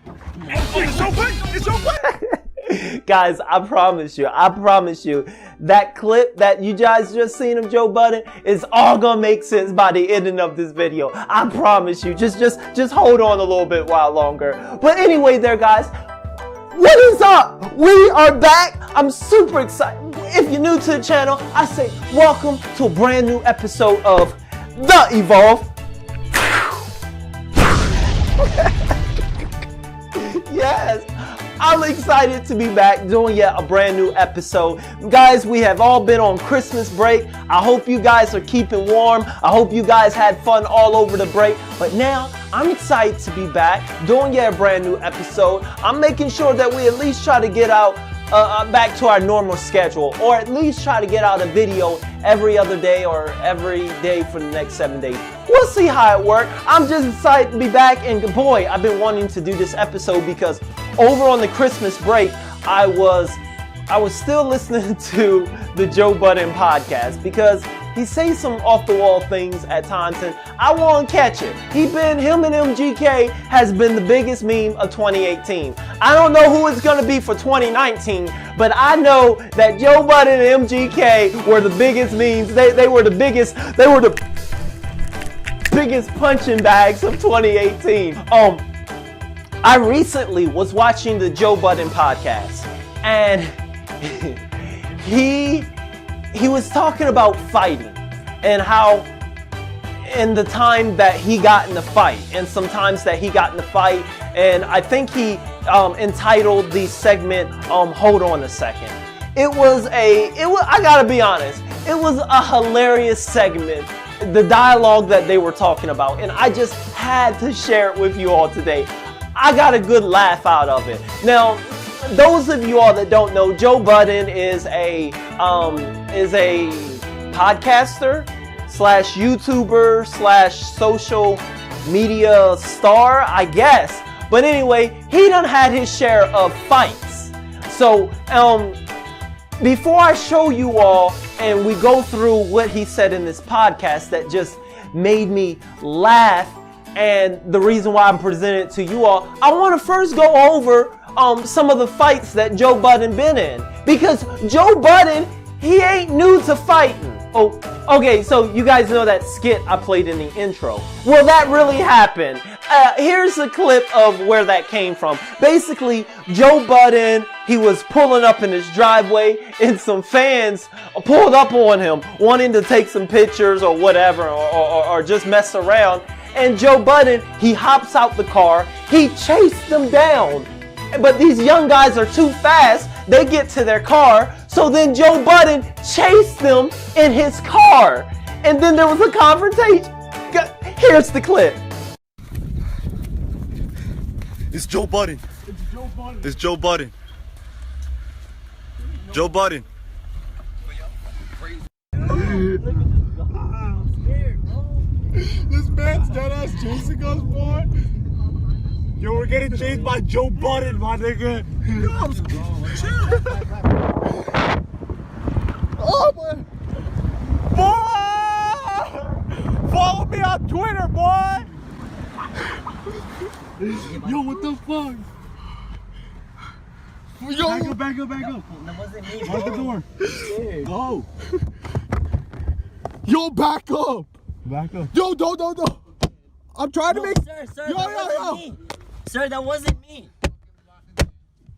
It's open! It's open! Guys, I promise you, that clip that you guys just seen of Joe Budden is all gonna make sense by the ending of this video. I promise you. Just hold on a little bit while longer. But anyway there, guys, what is up? We are back. I'm super excited. If you're new to the channel, I say welcome to a brand new episode of The Evolve. Yes, I'm excited to be back doing yet a brand new episode. Guys, we have all been on Christmas break. I hope you guys are keeping warm. I hope you guys had fun all over the break. But now, I'm excited to be back doing yet a brand new episode. I'm making sure that we at least try to get out back to our normal schedule, or at least try to get out a video every other day or every day for the next 7 days. We'll see how it works. I'm just excited to be back, and boy, I've been wanting to do this episode because over on the Christmas break, I was still listening to the Joe Budden podcast because he says some off-the-wall things at times, and I want to catch it. Him and MGK has been the biggest meme of 2018. I don't know who it's going to be for 2019, but I know that Joe Budden and MGK were the biggest memes. They were the biggest punching bags of 2018. I recently was watching the Joe Budden podcast, and he was talking about fighting and how in the time that he got in the fight and sometimes that he got in the fight, and I think he entitled the segment Hold On a Second. I gotta be honest, it was a hilarious segment, the dialogue that they were talking about, and I just had to share it with you all today. I got a good laugh out of it. Now, those of you all that don't know, Joe Budden is a podcaster slash YouTuber slash social media star, I guess. But anyway, he done had his share of fights. So before I show you all and we go through what he said in this podcast that just made me laugh, and the reason why I'm presenting it to you all, I want to first go over some of the fights that Joe Budden been in, because Joe Budden, he ain't new to fighting. Oh, okay, so you guys know that skit I played in the intro. Well, that really happened. Here's a clip of where that came from. Basically, Joe Budden, he was pulling up in his driveway, and some fans pulled up on him, wanting to take some pictures or whatever, or just mess around. And Joe Budden, he hops out the car, he chased them down. But these young guys are too fast, they get to their car, so then Joe Budden chased them in his car. And then there was a confrontation. Here's the clip. It's Joe Budden. It's Joe Budden. Joe Budden. This man's dead ass chasing us, boy. Yo, we're getting chased by Joe Budden, my nigga. Yo, chill. Oh, man. Boy! Follow me on Twitter, boy! Yo, what the fuck? Yo! Back up. That wasn't me. Lock the door. Go. Yo, back up. Back up. Yo, don't. I'm trying to make. Sir, Yo. me. Sir, that wasn't me.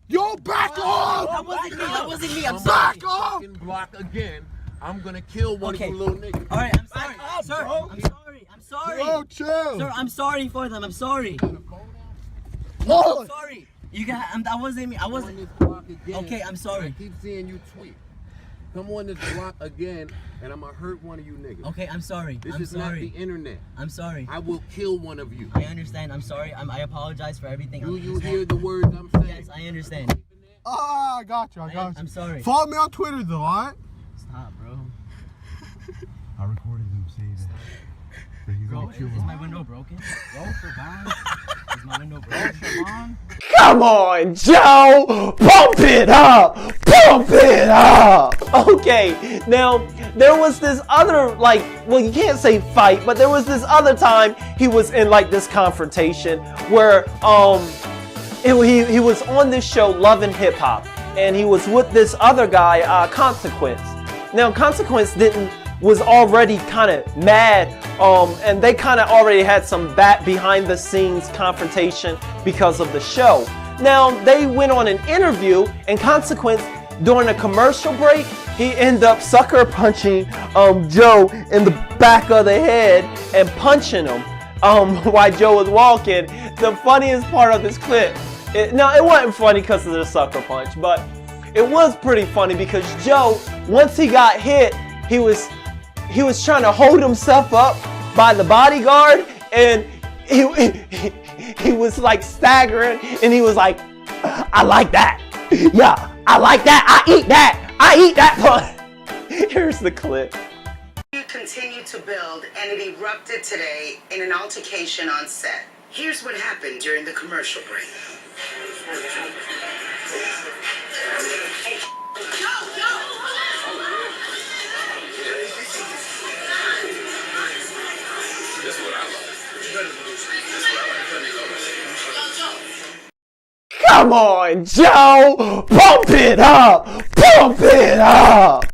Yo, back up. That wasn't me. I'm sorry. Back up. Block again. I'm gonna kill one of you little niggas. All right, I'm sorry. Sir, I'm sorry. Yo, chill. Sir, I'm sorry for them. I'm sorry. Oh. I'm sorry. That wasn't me. I wasn't. Okay, I'm sorry. I keep seeing you tweet. Come on this block again, and I'm gonna hurt one of you niggas. Okay, I'm sorry. This I'm is sorry. not the internet. I'm sorry. I will kill one of you. I understand. I'm sorry. I apologize for everything. Do you hear the words I'm saying? Yes, I understand. I got you. I'm sorry. Follow me on Twitter, though, alright? Stop, bro. I recorded him saying that. Bro, is my window broken? Bro, Siobhan? Is my window broken? Cut Come on, Joe! Pump it up! Pump it up! Okay, now, there was this other, like, well, you can't say fight, but there was this other time he was in, like, this confrontation where, he was on this show, Love and Hip Hop, and he was with this other guy, Consequence. Now, Consequence was already kind of mad, and they kind of already had some behind the scenes confrontation because of the show. Now, they went on an interview, and Consequence, during a commercial break, he ended up sucker punching Joe in the back of the head and punching him while Joe was walking. The funniest part of this clip, it wasn't funny because of the sucker punch, but it was pretty funny because Joe, once he got hit, he was trying to hold himself up by the bodyguard, and he was like staggering, and he was like, I like that. Yeah, I like that. I eat that. I eat that. Here's the clip. You continue to build, and it erupted today in an altercation on set. Here's what happened during the commercial break. Come on, Joe! Pump it up! Pump it up!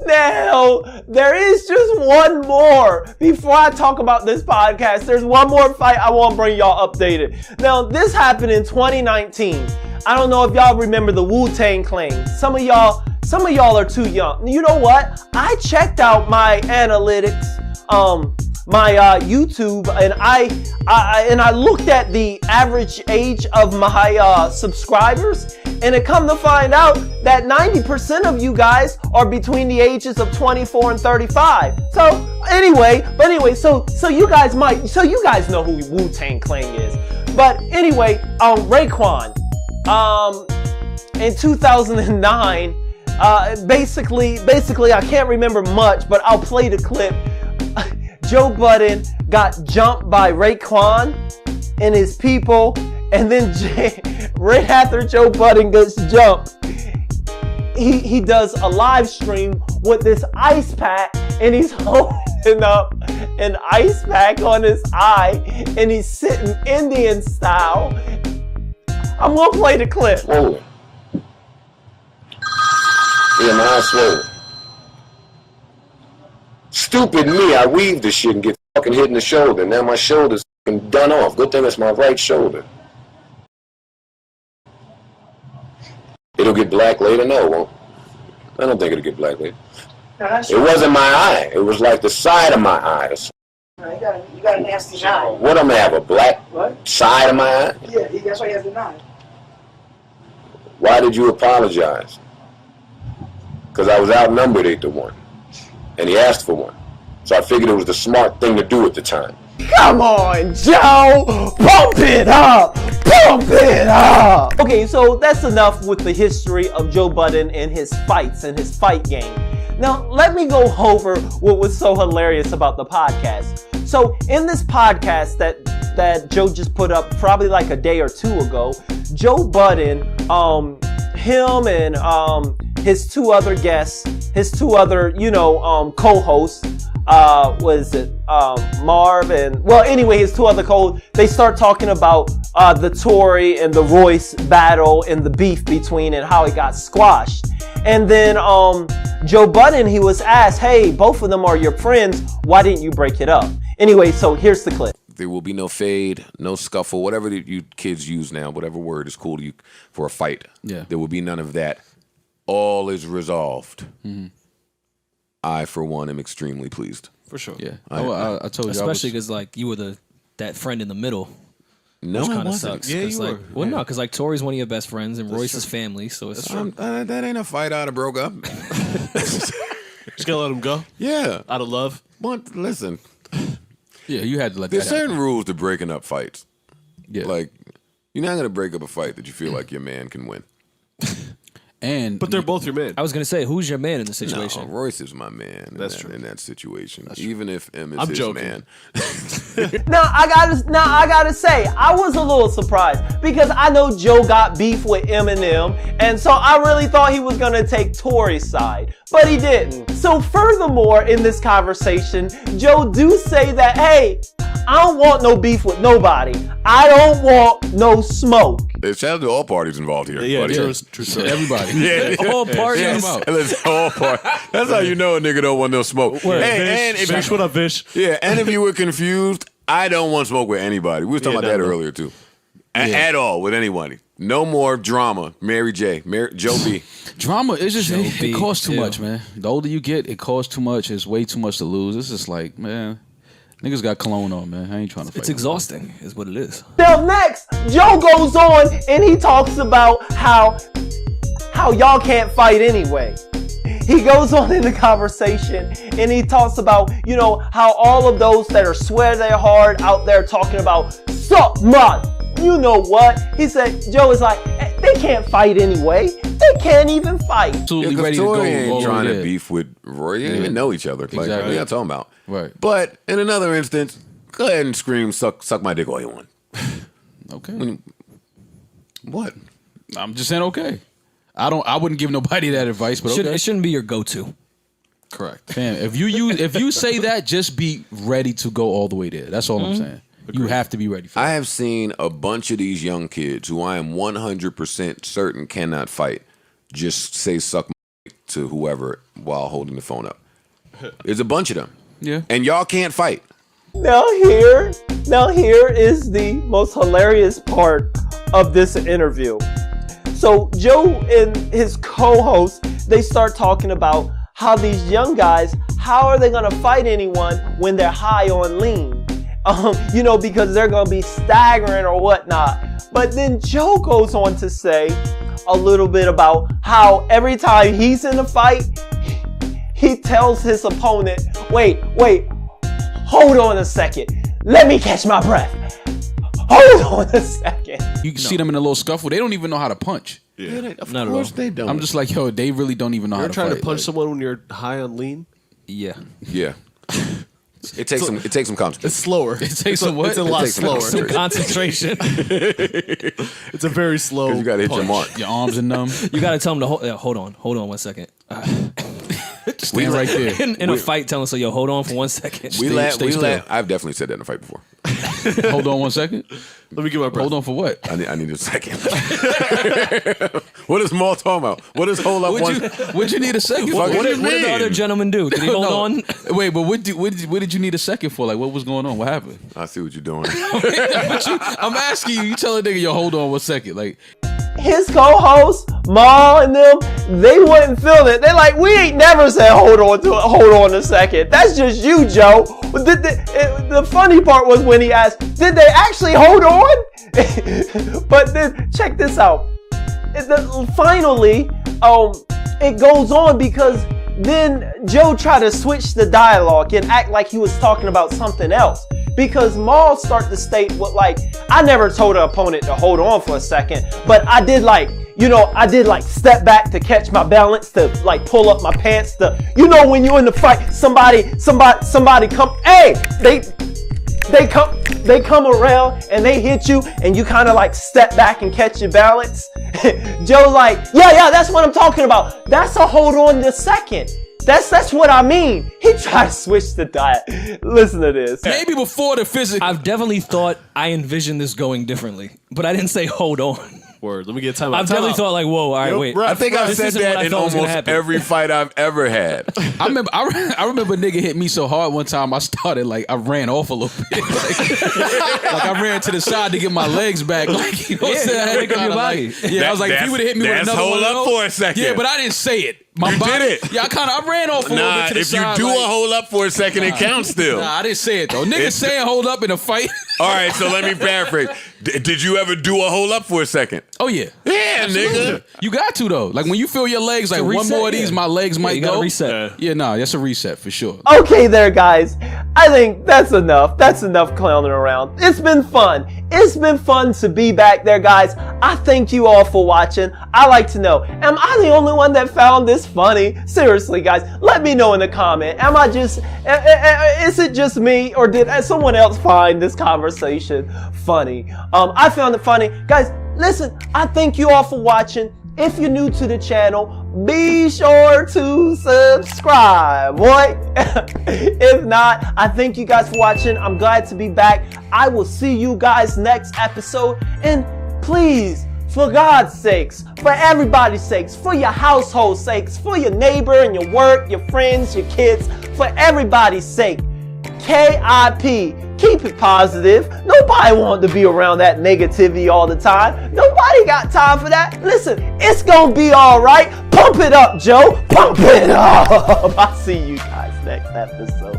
Now, there is just one more. Before I talk about this podcast, there's one more fight I want to bring y'all updated. Now, this happened in 2019. I don't know if y'all remember the Wu-Tang Clan. Some of y'all are too young. You know what? I checked out my analytics, my YouTube, and I looked at the average age of my subscribers, and it come to find out that 90% of you guys are between the ages of 24 and 35. So anyway, so you guys know who Wu-Tang Clan is. But anyway, Raekwon, in 2009, basically I can't remember much, but I'll play the clip. Joe Budden got jumped by Raekwon and his people, and then right after Joe Budden gets jumped, he does a live stream with this ice pack, and he's holding up an ice pack on his eye, and he's sitting Indian style. I'm gonna play the clip. Swollen. Yeah, my eyes swollen. Stupid me, I weaved this shit and get fucking hit in the shoulder. Now my shoulder's fucking done off. Good thing it's my right shoulder. It'll get black later? No, it won't. I don't think it'll get black later. No, that's It wasn't my eye. It was like the side of my eye. no, you got a nasty eye. What am I have, a black What? side of my eye? Yeah, that's why he has the eye. Why did you apologize? Because I was outnumbered 8-1. And he asked for one. So I figured it was the smart thing to do at the time. Come on, Joe! Pump it up! Pump it up! Okay, so that's enough with the history of Joe Budden and his fights and his fight game. Now, let me go over what was so hilarious about the podcast. So, in this podcast that Joe just put up probably like a day or two ago, Joe Budden, him and his two other guests, his two other, co-hosts, Marv and, well, anyway, his two other co-hosts, they start talking about the Tory and the Royce battle and the beef between and how it got squashed. And then Joe Budden, he was asked, hey, both of them are your friends, why didn't you break it up? Anyway, so here's the clip. There will be no fade, no scuffle, whatever you kids use now, whatever word is cool to you for a fight. Yeah. There will be none of that. All is resolved. Mm-hmm. I, for one, am extremely pleased. For sure. Yeah. I told you. Especially because, like, you were that friend in the middle. No, which I kind of wasn't. sucks. Yeah, you like, were. Well, yeah. no, because, like, Tori's one of your best friends, and Royce's family, so it's true. That ain't a fight I'd have broke up. Just gonna let him go? Yeah. Out of love? But listen. Yeah, you had to let There's that happen. certain rules to breaking up fights. Yeah. Like, you're not going to break up a fight that you feel like your man can win. But they're both your men. I was gonna say, who's your man in the situation? No, Royce is my man. That's true. In that situation, even if M is his joking. man. Now I gotta say, I was a little surprised because I know Joe got beef with Eminem, and so I really thought he was gonna take Tory's side, but he didn't. So furthermore, in this conversation, Joe do say that, hey, I don't want no beef with nobody. I don't want no smoke. Shout out to all parties involved here. Yeah, buddy. true. Everybody. All parties. All parties. That's how you know a nigga don't want no smoke. Hey, and if Vish, what up, Vish? Yeah, and if you were confused, I don't want smoke with anybody. We was talking about that earlier too. At all with anybody. No more drama. Mary J. Joe B. Drama is just it costs too much, man. The older you get, it costs too much. It's way too much to lose. It's just like, man, niggas got cologne on, man. I ain't trying to fight. It's exhausting, is what it is. Now next, Joe goes on and he talks about how y'all can't fight anyway. He goes on in the conversation and he talks about, you know, how all of those that are swear they're hard out there talking about suck my, you know what? He said, Joe is like, they can't fight anyway. They can't even fight. Absolutely Yeah, ready to go. Tory ain't trying to yeah. beef with Roy. They didn't even know each other. Like, Exactly. what are you talking about? Right. But in another instance, go ahead and scream, suck my dick all you want. Okay. What? I'm just saying okay. I wouldn't give nobody that advice, but okay. It shouldn't be your go-to. Correct. Fam, if you say that, just be ready to go all the way there. That's all I'm saying. You have to be ready for it. I have seen a bunch of these young kids who I am 100% certain cannot fight just say suck my dick to whoever while holding the phone up. There's a bunch of them. Yeah. And y'all can't fight. Now here is the most hilarious part of this interview. So Joe and his co-host, they start talking about how these young guys, how are they gonna fight anyone when they're high on lean? You know, because they're gonna be staggering or whatnot. But then Joe goes on to say a little bit about how every time he's in a fight, he tells his opponent, wait, hold on a second. Let me catch my breath. Hold on a second. You see them in a little scuffle. They don't even know how to punch. Yeah, of course they don't. I'm just like, yo, they really don't even know how to fight. You're trying to punch someone when you're high on lean? Yeah. Yeah. It takes some concentration. It's slower. It takes some what? It's a lot slower. Some concentration. It's a very slow. You gotta hit your mark. Your arms are numb. You gotta tell them to hold on 1 second. Stand right there. In a fight, tell them, so yo, hold on for 1 second. We stay still. I've definitely said that in a fight before. Hold on 1 second. Let me get my breath. Hold on for what? I need a second. What is Maul talking about? What is hold up one? What'd you need a second for? What did the other gentleman do? Did he hold on? Wait, but what did you need a second for? Like, what was going on? What happened? I see what you're doing. I'm asking you. You tell a nigga, yo, hold on 1 second. Like, His co-host, Ma and them, they wouldn't feel it. They're like, we ain't never said hold on a second. That's just you, Joe. The funny part was when he asked, did they actually hold on? But then check this out. Finally, it goes on because then Joe tried to switch the dialogue and act like he was talking about something else. Because Maul start to state what, like, I never told an opponent to hold on for a second, but I did step back to catch my balance, to like pull up my pants, to, you know, when you're in the fight, somebody come, hey, they come around and they hit you and you kind of like step back and catch your balance. Joe's like, yeah, that's what I'm talking about. That's a hold on a second. That's what I mean. He tried to switch the diet. Listen to this. maybe before the physical. I've definitely thought I envisioned this going differently, but I didn't say hold on. Word. Let me get time out. I've definitely thought like, whoa, all right, wait. I think I've This said isn't what that I in thought was gonna almost happen. every fight I've ever had. I remember a nigga hit me so hard one time. I started like I ran off a little bit. like I ran to the side to get my legs back. Like, you know what I'm saying? I had to pick up your body. I was like, if you would have hit me with another one, hold up for a second. Yeah, but I didn't say it. My You body, did it. Yeah, I ran off a little bit to the if you side. do like, a hold up for a second, it counts still. Nah, I didn't say it though. Niggas saying hold up in a fight. All right, so let me paraphrase. Did you ever do a hold up for a second? Oh yeah. Yeah, nigga. You got to though. Like when you feel your legs, like reset, one more of these, yeah. my legs might You gotta go. reset. Yeah, nah, that's a reset for sure. Okay there, guys. I think that's enough. That's enough clowning around. It's been fun. It's been fun to be back there, guys. I thank you all for watching. I like to know, am I the only one that found this funny? Seriously, guys, let me know in the comment. Am I just, is it just me, or did someone else find this conversation funny? I found it funny. Guys, listen, I thank you all for watching. If you're new to the channel, be sure to subscribe, boy. If not, I thank you guys for watching. I'm glad to be back. I will see you guys next episode. And please, for God's sakes, for everybody's sakes, for your household sakes, for your neighbor and your work, your friends, your kids, for everybody's sake, KIP. Keep it positive. Nobody wants to be around that negativity all the time. Nobody got time for that. Listen, it's gonna be all right. Pump it up, Joe. Pump it up. I'll see you guys next episode.